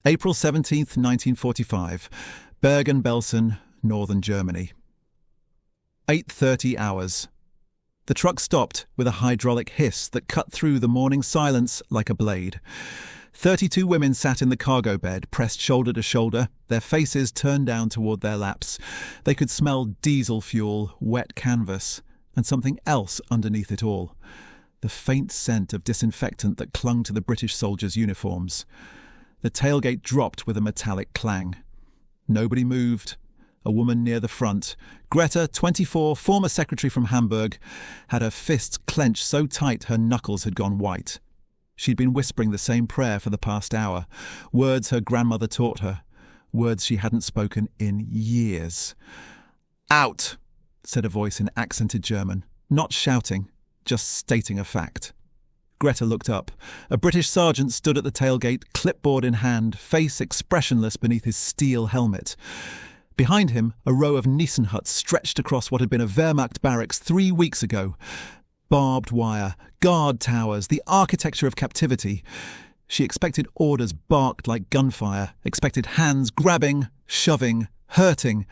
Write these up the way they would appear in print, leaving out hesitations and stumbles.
April 17th, 1945. Bergen-Belsen, northern Germany. 8:30 hours. The truck stopped with a hydraulic hiss that cut through the morning silence like a blade. 32 women sat in the cargo bed, pressed shoulder to shoulder, their faces turned down toward their laps. They could smell diesel fuel, wet canvas, and something else underneath it all. The faint scent of disinfectant that clung to the British soldiers' uniforms. The tailgate dropped with a metallic clang. Nobody moved. A woman near the front, Greta, 24, former secretary from Hamburg, had her fists clenched so tight her knuckles had gone white. She'd been whispering the same prayer for the past hour, words her grandmother taught her, words she hadn't spoken in years. "Out!" said a voice in accented German, not shouting, just stating a fact. Greta looked up. A British sergeant stood at the tailgate, clipboard in hand, face expressionless beneath his steel helmet. Behind him, a row of Nissen huts stretched across what had been a Wehrmacht barracks 3 weeks ago. Barbed wire, guard towers, the architecture of captivity. She expected orders barked like gunfire, expected hands grabbing, shoving, hurting.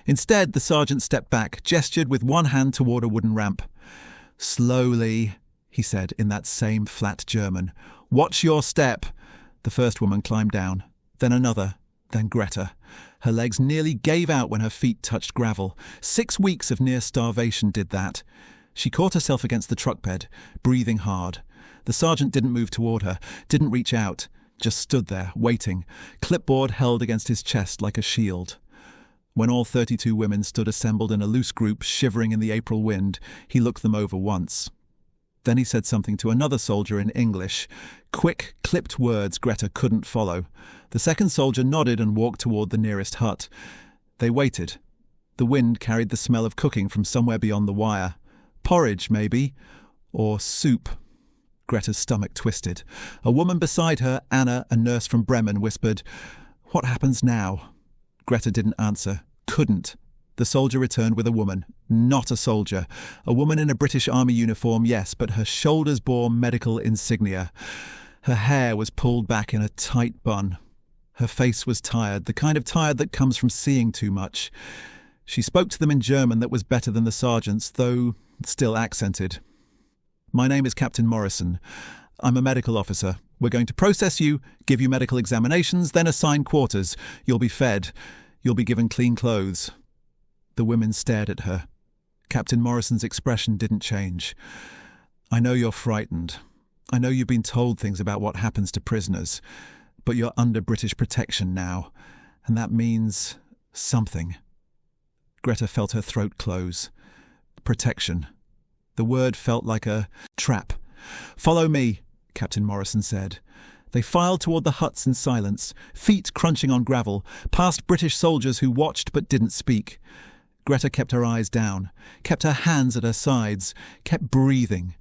Instead, the sergeant stepped back, gestured with one hand toward a wooden ramp. "Slowly," he said in that same flat German. "Watch your step." The first woman climbed down, then another, then Greta. Her legs nearly gave out when her feet touched gravel. 6 weeks of near starvation did that. She caught herself against the truck bed, breathing hard. The sergeant didn't move toward her, didn't reach out, just stood there, waiting, clipboard held against his chest like a shield. When all 32 women stood assembled in a loose group, shivering in the April wind, he looked them over once. Then he said something to another soldier in English. Quick, clipped words Greta couldn't follow. The second soldier nodded and walked toward the nearest hut. They waited. The wind carried the smell of cooking from somewhere beyond the wire. Porridge, maybe. Or soup. Greta's stomach twisted. A woman beside her, Anna, a nurse from Bremen, whispered, "What happens now?" Greta didn't answer. Couldn't. The soldier returned with a woman, not a soldier. A woman in a British Army uniform, yes, but her shoulders bore medical insignia. Her hair was pulled back in a tight bun. Her face was tired, the kind of tired that comes from seeing too much. She spoke to them in German that was better than the sergeant's, though still accented. "My name is Captain Morrison. I'm a medical officer. We're going to process you, give you medical examinations, then assign quarters. You'll be fed. You'll be given clean clothes." The women stared at her. Captain Morrison's expression didn't change. "I know you're frightened. I know you've been told things about what happens to prisoners, but you're under British protection now, and that means something." Greta felt her throat close. Protection. The word felt like a trap. "Follow me," Captain Morrison said. They filed toward the huts in silence, feet crunching on gravel, past British soldiers who watched but didn't speak. Greta kept her eyes down, kept her hands at her sides, kept breathing.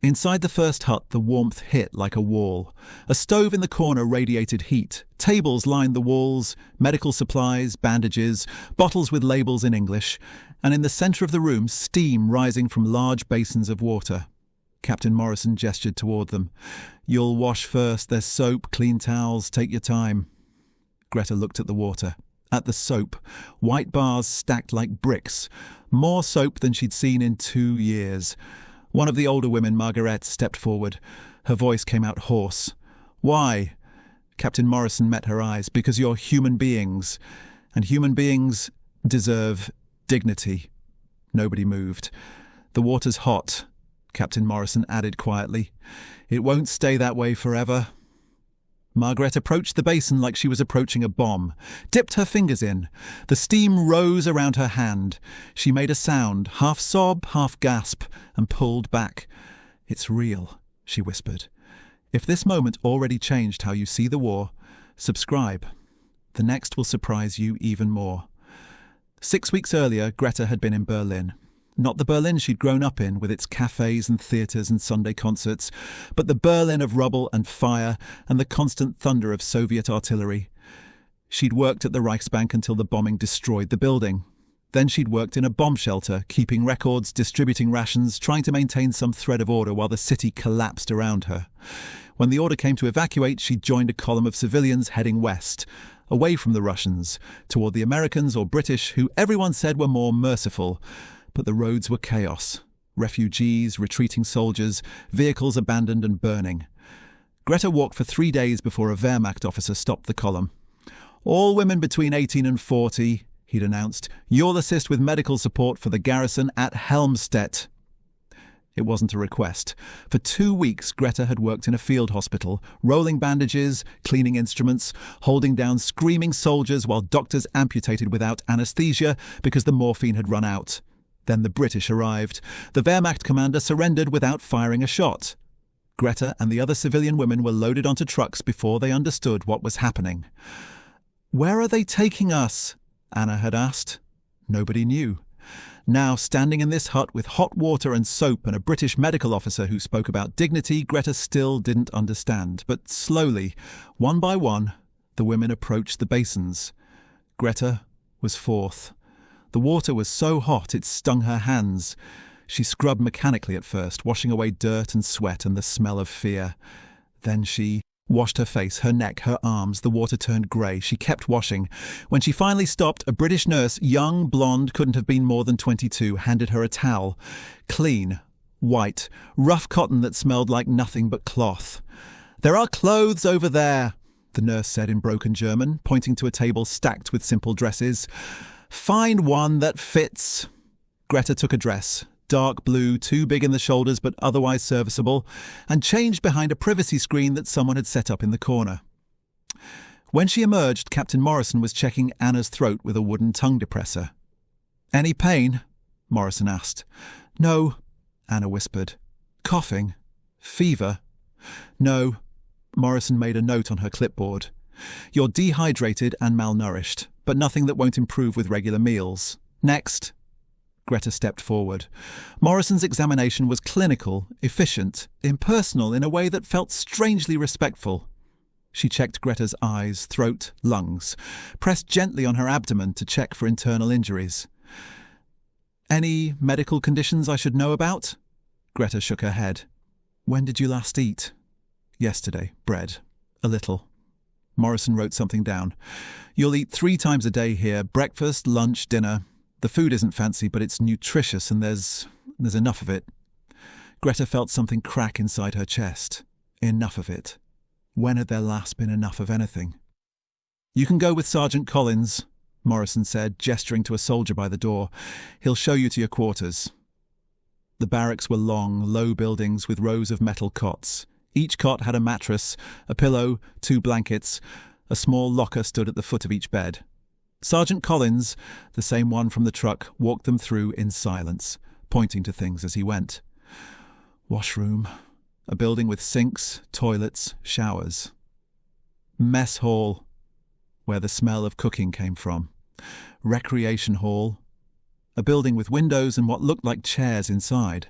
Inside the first hut, the warmth hit like a wall. A stove in the corner radiated heat. Tables lined the walls, medical supplies, bandages, bottles with labels in English, and in the centre of the room, steam rising from large basins of water. Captain Morrison gestured toward them. "You'll wash first. There's soap, clean towels. Take your time." Greta looked at the water, at the soap, white bars stacked like bricks, more soap than she'd seen in 2 years. One of the older women, Margaret, stepped forward. Her voice came out hoarse. "Why?" Captain Morrison met her eyes. "Because you're human beings, and human beings deserve dignity." Nobody moved. "The water's hot," Captain Morrison added quietly. "It won't stay that way forever." Margaret approached the basin like she was approaching a bomb, dipped her fingers in. The steam rose around her hand. She made a sound, half sob, half gasp, and pulled back. "It's real," she whispered. "If this moment already changed how you see the war, subscribe. The next will surprise you even more." 6 weeks earlier, Greta had been in Berlin. Not the Berlin she'd grown up in, with its cafes and theatres and Sunday concerts, but the Berlin of rubble and fire and the constant thunder of Soviet artillery. She'd worked at the Reichsbank until the bombing destroyed the building. Then she'd worked in a bomb shelter, keeping records, distributing rations, trying to maintain some thread of order while the city collapsed around her. When the order came to evacuate, she'd joined a column of civilians heading west, away from the Russians, toward the Americans or British, who everyone said were more merciful. But the roads were chaos. Refugees, retreating soldiers, vehicles abandoned and burning. Greta walked for 3 days before a Wehrmacht officer stopped the column. "All women between 18 and 40, he'd announced. "You'll assist with medical support for the garrison at Helmstedt." It wasn't a request. For 2 weeks, Greta had worked in a field hospital, rolling bandages, cleaning instruments, holding down screaming soldiers while doctors amputated without anaesthesia because the morphine had run out. Then the British arrived. The Wehrmacht commander surrendered without firing a shot. Greta and the other civilian women were loaded onto trucks before they understood what was happening. "Where are they taking us?" Anna had asked. Nobody knew. Now, standing in this hut with hot water and soap and a British medical officer who spoke about dignity, Greta still didn't understand. But slowly, one by one, the women approached the basins. Greta was fourth. The water was so hot it stung her hands. She scrubbed mechanically at first, washing away dirt and sweat and the smell of fear. Then she washed her face, her neck, her arms. The water turned grey. She kept washing. When she finally stopped, a British nurse, young, blonde, couldn't have been more than 22, handed her a towel. Clean, white, rough cotton that smelled like nothing but cloth. "There are clothes over there," the nurse said in broken German, pointing to a table stacked with simple dresses. "Find one that fits." Greta took a dress. Dark blue, too big in the shoulders but otherwise serviceable, and changed behind a privacy screen that someone had set up in the corner. When she emerged, Captain Morrison was checking Anna's throat with a wooden tongue depressor. "Any pain?" Morrison asked. "No," Anna whispered. "Coughing? Fever?" "No." Morrison made a note on her clipboard. "You're dehydrated and malnourished, but nothing that won't improve with regular meals. Next." Greta stepped forward. Morrison's examination was clinical, efficient, impersonal in a way that felt strangely respectful. She checked Greta's eyes, throat, lungs, pressed gently on her abdomen to check for internal injuries. "Any medical conditions I should know about?" Greta shook her head. "When did you last eat?" "Yesterday. Bread. A little." Morrison wrote something down. "You'll eat 3 times a day here, breakfast, lunch, dinner. The food isn't fancy, but it's nutritious and there's enough of it." Greta felt something crack inside her chest. Enough of it. When had there last been enough of anything? "You can go with Sergeant Collins," Morrison said, gesturing to a soldier by the door. "He'll show you to your quarters." The barracks were long, low buildings with rows of metal cots. Each cot had a mattress, a pillow, 2 blankets. A small locker stood at the foot of each bed. Sergeant Collins, the same one from the truck, walked them through in silence, pointing to things as he went. Washroom, a building with sinks, toilets, showers. Mess hall, where the smell of cooking came from. Recreation hall, a building with windows and what looked like chairs inside.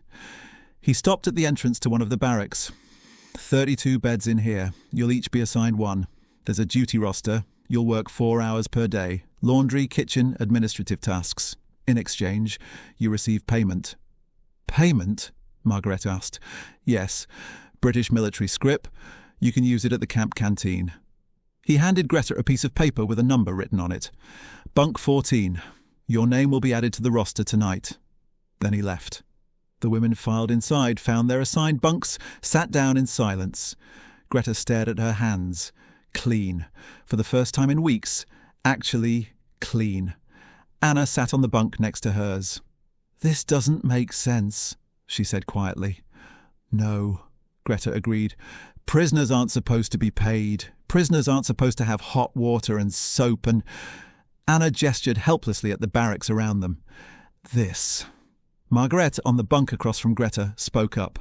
He stopped at the entrance to one of the barracks. 32 beds in here. You'll each be assigned one. There's a duty roster. You'll work 4 hours per day. Laundry, kitchen, administrative tasks. In exchange, you receive payment. "Payment?" Margaret asked. "Yes. British military scrip. You can use it at the camp canteen." He handed Greta a piece of paper with a number written on it. "Bunk 14. Your name will be added to the roster tonight." Then he left. The women filed inside, found their assigned bunks, sat down in silence. Greta stared at her hands. Clean. For the first time in weeks, actually clean. Anna sat on the bunk next to hers. "This doesn't make sense," she said quietly. "No," Greta agreed. "Prisoners aren't supposed to be paid. Prisoners aren't supposed to have hot water and soap and—" Anna gestured helplessly at the barracks around them. "This." Margaret, on the bunk across from Greta, spoke up.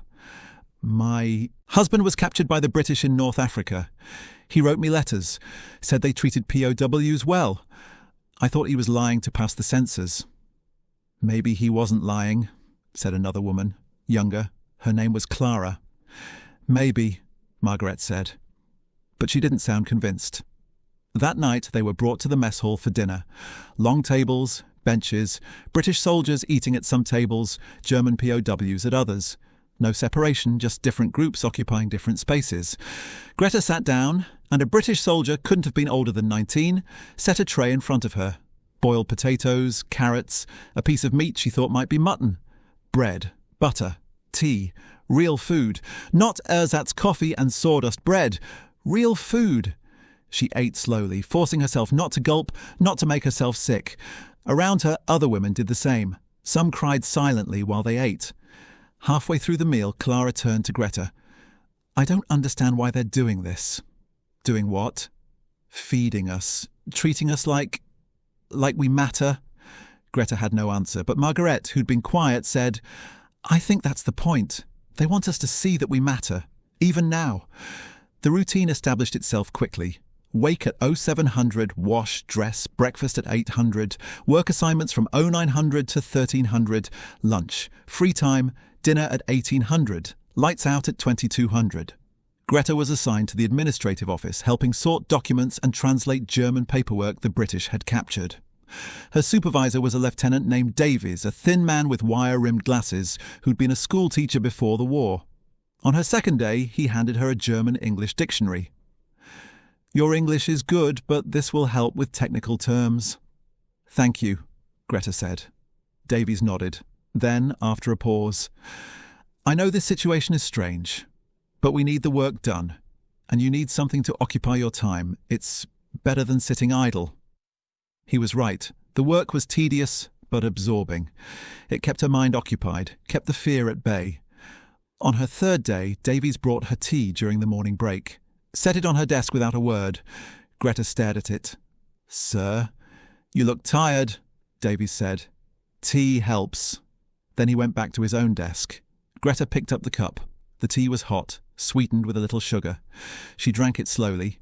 "My husband was captured by the British in North Africa. He wrote me letters, said they treated POWs well. I thought he was lying to pass the censors." "Maybe he wasn't lying," said another woman, younger. Her name was Clara. "Maybe," Margaret said. But she didn't sound convinced. That night they were brought to the mess hall for dinner. Long tables, benches, British soldiers eating at some tables, German POWs at others. No separation, just different groups occupying different spaces. Greta sat down, and a British soldier, couldn't have been older than 19, set a tray in front of her. Boiled potatoes, carrots, a piece of meat she thought might be mutton. Bread, butter, tea, real food. Not ersatz coffee and sawdust bread. Real food. She ate slowly, forcing herself not to gulp, not to make herself sick. Around her, other women did the same. Some cried silently while they ate. Halfway through the meal, Clara turned to Greta. "I don't understand why they're doing this." "Doing what?" "Feeding us. Treating us like we matter." Greta had no answer, but Margaret, who'd been quiet, said, "I think that's the point. They want us to see that we matter, even now." The routine established itself quickly. Wake at 0700, wash, dress, breakfast at 800, work assignments from 0900 to 1300, lunch, free time, dinner at 1800, lights out at 2200. Greta was assigned to the administrative office, helping sort documents and translate German paperwork the British had captured. Her supervisor was a lieutenant named Davies, a thin man with wire-rimmed glasses who'd been a school teacher before the war. On her second day, he handed her a German-English dictionary. "Your English is good, but this will help with technical terms." "Thank you," Greta said. Davies nodded. Then, after a pause, "I know this situation is strange, but we need the work done, and you need something to occupy your time. It's better than sitting idle." He was right. The work was tedious, but absorbing. It kept her mind occupied, kept the fear at bay. On her third day, Davies brought her tea during the morning break. Set it on her desk without a word. Greta stared at it. "Sir, you look tired," Davies said. "Tea helps." Then he went back to his own desk. Greta picked up the cup. The tea was hot, sweetened with a little sugar. She drank it slowly,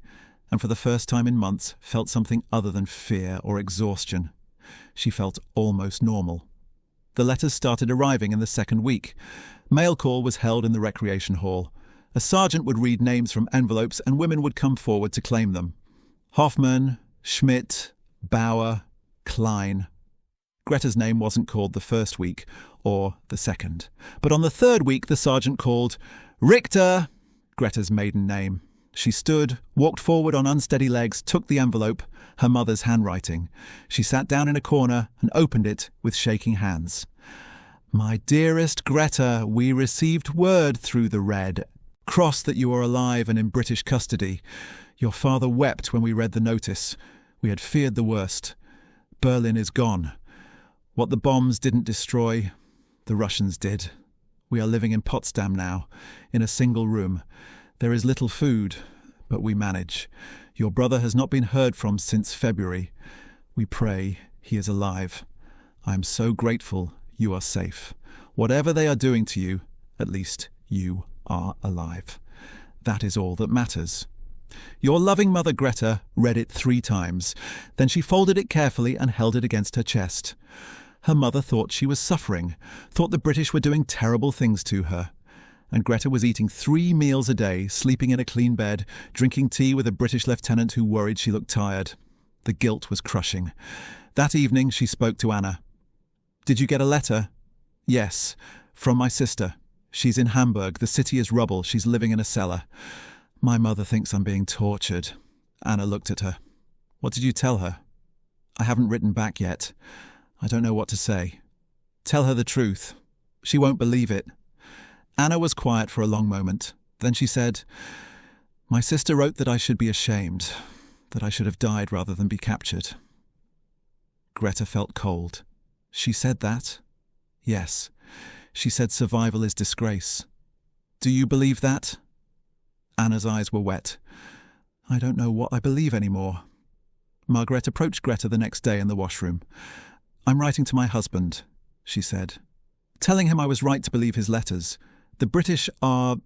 and for the first time in months felt something other than fear or exhaustion. She felt almost normal. The letters started arriving in the second week. Mail call was held in the recreation hall. A sergeant would read names from envelopes and women would come forward to claim them. Hoffman, Schmidt, Bauer, Klein. Greta's name wasn't called the first week, or the second. But on the third week the sergeant called Richter, Greta's maiden name. She stood, walked forward on unsteady legs, took the envelope, her mother's handwriting. She sat down in a corner and opened it with shaking hands. "My dearest Greta, we received word through the Red Cross that you are alive and in British custody. Your father wept when we read the notice. We had feared the worst. Berlin is gone. What the bombs didn't destroy, the Russians did. We are living in Potsdam now, in a single room. There is little food, but we manage. Your brother has not been heard from since February. We pray he is alive. I am so grateful you are safe. Whatever they are doing to you, at least you are alive. That is all that matters." Your loving mother Greta read it 3 times. Then she folded it carefully and held it against her chest. Her mother thought she was suffering, thought the British were doing terrible things to her. And Greta was eating 3 meals a day, sleeping in a clean bed, drinking tea with a British lieutenant who worried she looked tired. The guilt was crushing. That evening she spoke to Anna. "Did you get a letter?" "Yes, from my sister. She's in Hamburg. The city is rubble. She's living in a cellar. My mother thinks I'm being tortured." Anna looked at her. "What did you tell her?" "I haven't written back yet. I don't know what to say." "Tell her the truth. She won't believe it." Anna was quiet for a long moment. Then she said, "My sister wrote that I should be ashamed, that I should have died rather than be captured." Greta felt cold. "She said that?" "Yes. She said survival is disgrace." "Do you believe that?" Anna's eyes were wet. "I don't know what I believe anymore." Margaret approached Greta the next day in the washroom. "I'm writing to my husband," she said, "telling him I was right to believe his letters. The British are—"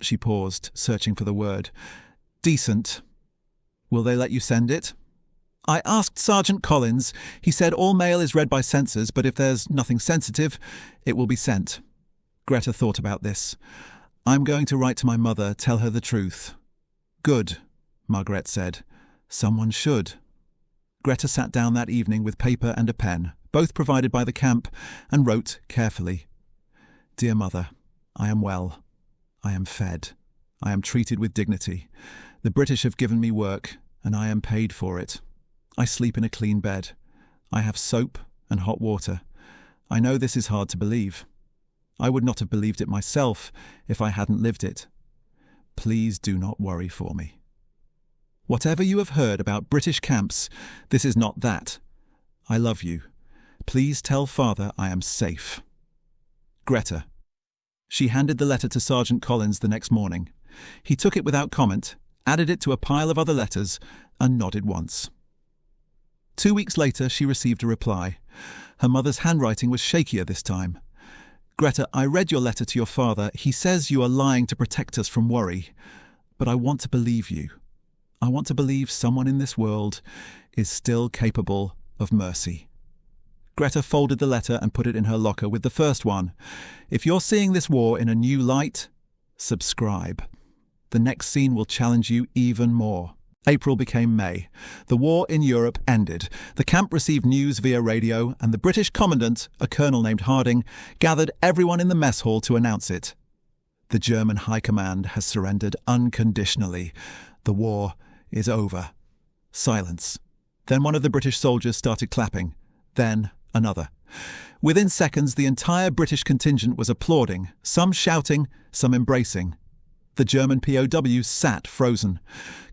She paused, searching for the word. "Decent. Will they let you send it?" "I asked Sergeant Collins. He said all mail is read by censors, but if there's nothing sensitive, it will be sent." Greta thought about this. "I'm going to write to my mother, tell her the truth." "Good," Margaret said. "Someone should." Greta sat down that evening with paper and a pen, both provided by the camp, and wrote carefully. Dear Mother, I am well. I am fed. I am treated with dignity. The British have given me work, and I am paid for it. I sleep in a clean bed. I have soap and hot water. I know this is hard to believe. I would not have believed it myself if I hadn't lived it. Please do not worry for me. Whatever you have heard about British camps, this is not that. I love you. Please tell Father I am safe. Greta. She handed the letter to Sergeant Collins the next morning. He took it without comment, added it to a pile of other letters, and nodded once. 2 weeks later, she received a reply. Her mother's handwriting was shakier this time. Greta, I read your letter to your father. He says you are lying to protect us from worry. But I want to believe you. I want to believe someone in this world is still capable of mercy. Greta folded the letter and put it in her locker with the first one. If you're seeing this war in a new light, subscribe. The next scene will challenge you even more. April became May. The war in Europe ended. The camp received news via radio, and the British commandant, a colonel named Harding, gathered everyone in the mess hall to announce it. The German High Command has surrendered unconditionally. The war is over. Silence. Then one of the British soldiers started clapping. Then another. Within seconds, the entire British contingent was applauding, some shouting, some embracing. The German POWs sat frozen.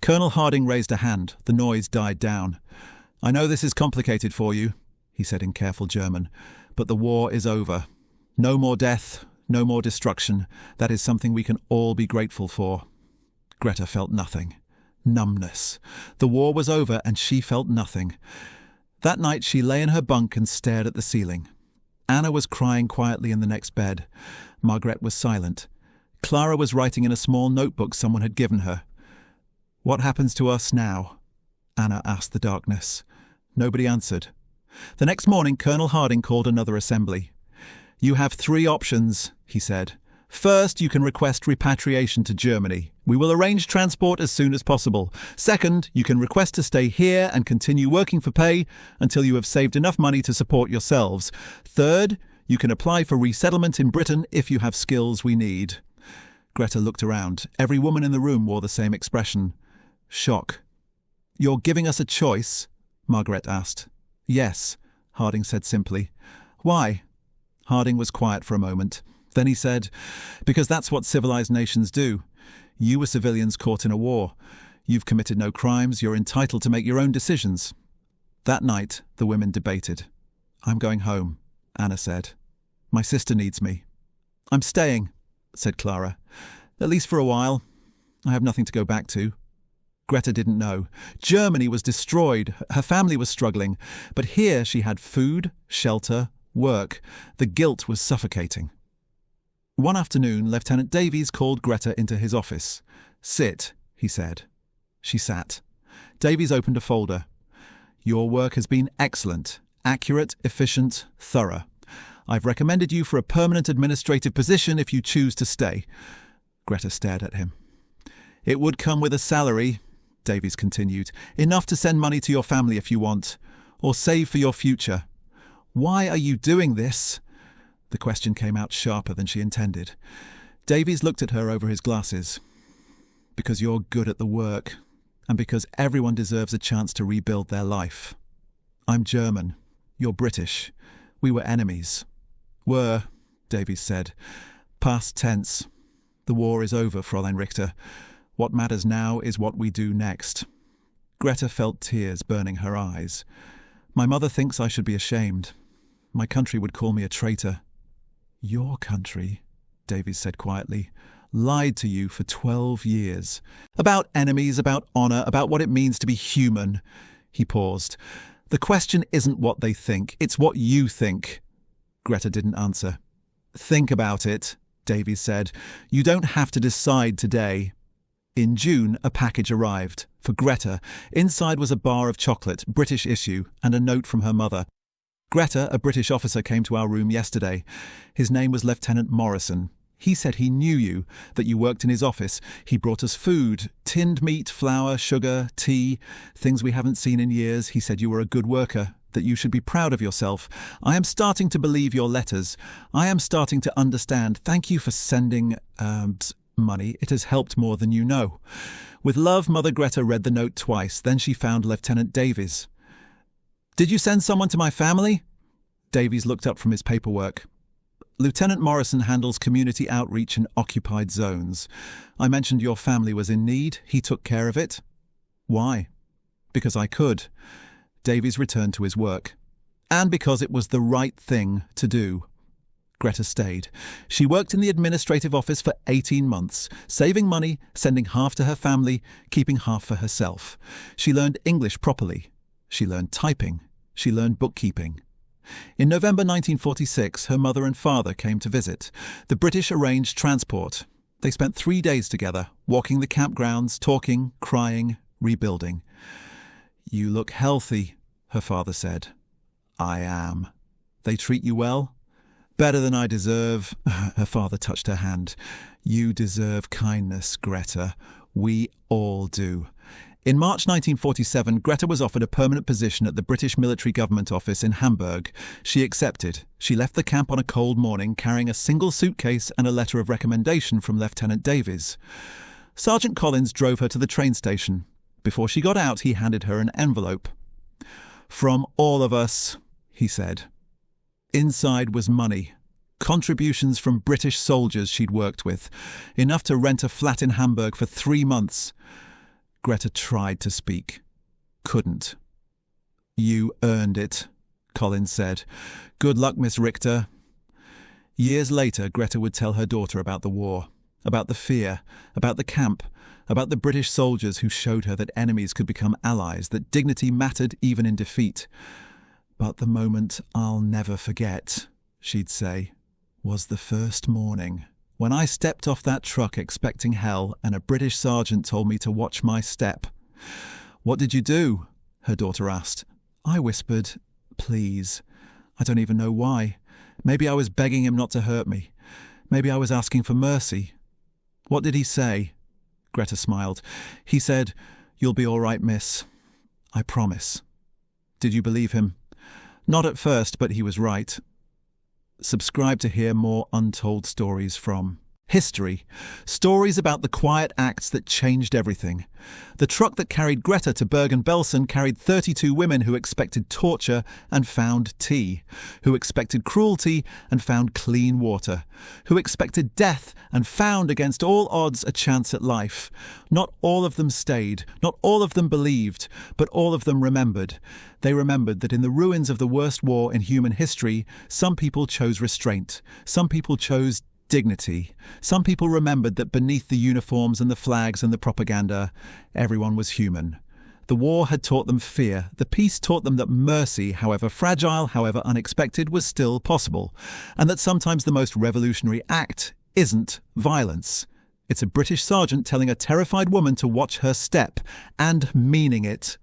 Colonel Harding raised a hand. The noise died down. I know this is complicated for you, he said in careful German, but the war is over. No more death, no more destruction. That is something we can all be grateful for. Greta felt nothing. Numbness. The war was over and she felt nothing. That night she lay in her bunk and stared at the ceiling. Anna was crying quietly in the next bed. Margaret was silent. Clara was writing in a small notebook someone had given her. What happens to us now? Anna asked the darkness. Nobody answered. The next morning, Colonel Harding called another assembly. You have 3 options, he said. First, you can request repatriation to Germany. We will arrange transport as soon as possible. Second, you can request to stay here and continue working for pay until you have saved enough money to support yourselves. Third, you can apply for resettlement in Britain if you have skills we need. Greta looked around. Every woman in the room wore the same expression. Shock. You're giving us a choice? Margaret asked. Yes, Harding said simply. Why? Harding was quiet for a moment. Then he said, because that's what civilized nations do. You were civilians caught in a war. You've committed no crimes. You're entitled to make your own decisions. That night, the women debated. I'm going home, Anna said. My sister needs me. I'm staying, said Clara. At least for a while. I have nothing to go back to. Greta didn't know. Germany was destroyed. Her family was struggling. But here she had food, shelter, work. The guilt was suffocating. One afternoon, Lieutenant Davies called Greta into his office. Sit, he said. She sat. Davies opened a folder. Your work has been excellent, accurate, efficient, thorough. I've recommended you for a permanent administrative position if you choose to stay. Greta stared at him. It would come with a salary, Davies continued, enough to send money to your family if you want, or save for your future. Why are you doing this? The question came out sharper than she intended. Davies looked at her over his glasses. Because you're good at the work, and because everyone deserves a chance to rebuild their life. I'm German. You're British. We were enemies. Were, Davies said. Past tense. The war is over, Fräulein Richter. What matters now is what we do next. Greta felt tears burning her eyes. My mother thinks I should be ashamed. My country would call me a traitor. Your country, Davies said quietly, lied to you for 12 years. About enemies, about honour, about what it means to be human. He paused. The question isn't what they think, it's what you think. Greta didn't answer. Think about it, Davies said. You don't have to decide today. In June, a package arrived. For Greta, inside was a bar of chocolate, British issue, and a note from her mother. Greta, a British officer, came to our room yesterday. His name was Lieutenant Morrison. He said he knew you, that you worked in his office. He brought us food, tinned meat, flour, sugar, tea, things we haven't seen in years. He said you were a good worker, that you should be proud of yourself. I am starting to believe your letters. I am starting to understand. Thank you for sending money. It has helped more than you know. With love, Mother Greta read the note twice. Then she found Lieutenant Davies. Did you send someone to my family? Davies looked up from his paperwork. Lieutenant Morrison handles community outreach in occupied zones. I mentioned your family was in need. He took care of it. Why? Because I could. Davies returned to his work. And because it was the right thing to do. Greta stayed. She worked in the administrative office for 18 months, saving money, sending half to her family, keeping half for herself. She learned English properly. She learned typing. She learned bookkeeping. In November 1946, her mother and father came to visit. The British arranged transport. They spent 3 days together, walking the campgrounds, talking, crying, rebuilding. You look healthy, her father said. I am. They treat you well? Better than I deserve. Her father touched her hand. You deserve kindness, Greta. We all do. In March 1947, Greta was offered a permanent position at the British Military Government Office in Hamburg. She accepted. She left the camp on a cold morning, carrying a single suitcase and a letter of recommendation from Lieutenant Davies. Sergeant Collins drove her to the train station. Before she got out, he handed her an envelope. From all of us, he said. Inside was money. Contributions from British soldiers she'd worked with. Enough to rent a flat in Hamburg for 3 months. Greta tried to speak. Couldn't. You earned it, Collins said. Good luck, Miss Richter. Years later, Greta would tell her daughter about the war, about the fear, about the camp, about the British soldiers who showed her that enemies could become allies, that dignity mattered even in defeat. But the moment I'll never forget, she'd say, was the first morning. When I stepped off that truck expecting hell and a British sergeant told me to watch my step. What did you do? Her daughter asked. I whispered, please. I don't even know why. Maybe I was begging him not to hurt me. Maybe I was asking for mercy. What did he say? Greta smiled. He said, you'll be all right, miss. I promise. Did you believe him? Not at first, but he was right. Subscribe to hear more untold stories from history. Stories about the quiet acts that changed everything. The truck that carried Greta to Bergen-Belsen carried 32 women who expected torture and found tea, who expected cruelty and found clean water, who expected death and found against all odds a chance at life. Not all of them stayed, not all of them believed, but all of them remembered. They remembered that in the ruins of the worst war in human history, some people chose restraint, some people chose dignity. Some people remembered that beneath the uniforms and the flags and the propaganda, everyone was human. The war had taught them fear. The peace taught them that mercy, however fragile, however unexpected, was still possible, and that sometimes the most revolutionary act isn't violence. It's a British sergeant telling a terrified woman to watch her step, and meaning it.